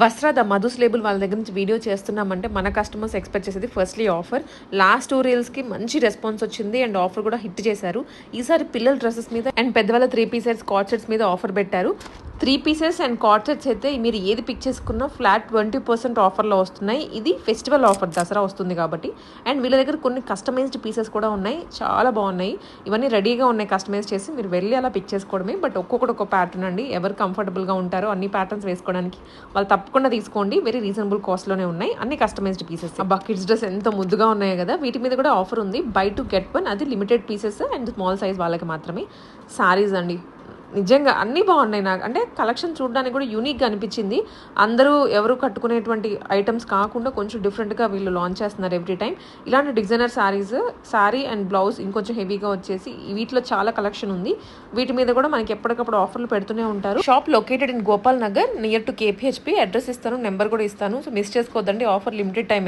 వస్త్రాద Madhu's label వాళ్ళ దగ్గర నుంచి వీడియో చేస్తున్నామంటే మన కస్టమర్స్ ఎక్స్పెక్ట్ చేసేది ఫస్ట్లీ ఆఫర్. లాస్ట్ 2 రీల్స్కి మంచి రెస్పాన్స్ వచ్చింది అండ్ ఆఫర్ కూడా హిట్ చేశారు. ఈసారి పిల్లల డ్రెస్సెస్ మీద అండ్ పెద్దవాళ్ళ 3 పీసెస్ కాట్ సెట్స్ మీద ఆఫర్ పెట్టారు. 3 పీసెస్ అండ్ కాట్ సెట్స్ అయితే మీరు ఏది పిక్ చేసుకున్నా ఫ్లాట్ 20% ఆఫర్లో వస్తున్నాయి. ఇది ఫెస్టివల్ ఆఫర్, దసరా వస్తుంది కాబట్టి. అండ్ వీళ్ళ దగ్గర కొన్ని కస్టమైజ్డ్ పీసెస్ కూడా ఉన్నాయి, చాలా బాగున్నాయి. ఇవన్నీ రెడీగా ఉన్నాయి, కస్టమైజ్ చేసి మీరు వెళ్ళి అలా పిక్ చేసుకోవడమే. బట్ ఒక్కొక్కటి ఒక్కో ప్యాటర్న్ అండి, ఎవరు కంఫర్టబుల్గా ఉంటారో అన్ని ప్యాటర్న్స్ వేసుకోవడానికి వాళ్ళు తప్పకుండా తీసుకోండి. వెరీ రీజనబుల్ కాస్ట్లోనే ఉన్నాయి, అన్ని కస్టమైజ్డ్ పీసెస్. కిడ్స్ డ్రెస్ ఎంత ముద్దుగా ఉన్నాయి కదా, వీటి మీద కూడా ఆఫర్ ఉంది. బై టు గెట్ 1, అది limited pieces and small size వాళ్ళకి మాత్రమే. శారీస్ అండి నిజంగా అన్నీ బాగున్నాయి. నాకు అంటే కలెక్షన్ చూడడానికి కూడా యూనిక్గా అనిపించింది. అందరూ ఎవరు కట్టుకునేటువంటి ఐటమ్స్ కాకుండా కొంచెం డిఫరెంట్గా వీళ్ళు లాంచ్ చేస్తున్నారు ఎవ్రీ టైం. ఇలాంటి డిజైనర్ శారీ అండ్ బ్లౌజ్ ఇంకొంచెం హెవీగా వచ్చేసి వీటిలో చాలా కలెక్షన్ ఉంది. వీటి మీద కూడా మనకి ఎప్పటికప్పుడు ఆఫర్లు పెడుతూనే ఉంటారు. Shop located in Gopal Nagar near to KPHP. Address ఇస్తాను, నెంబర్ కూడా ఇస్తాను, సో మిస్ చేసుకోవద్దండి. Offer limited time.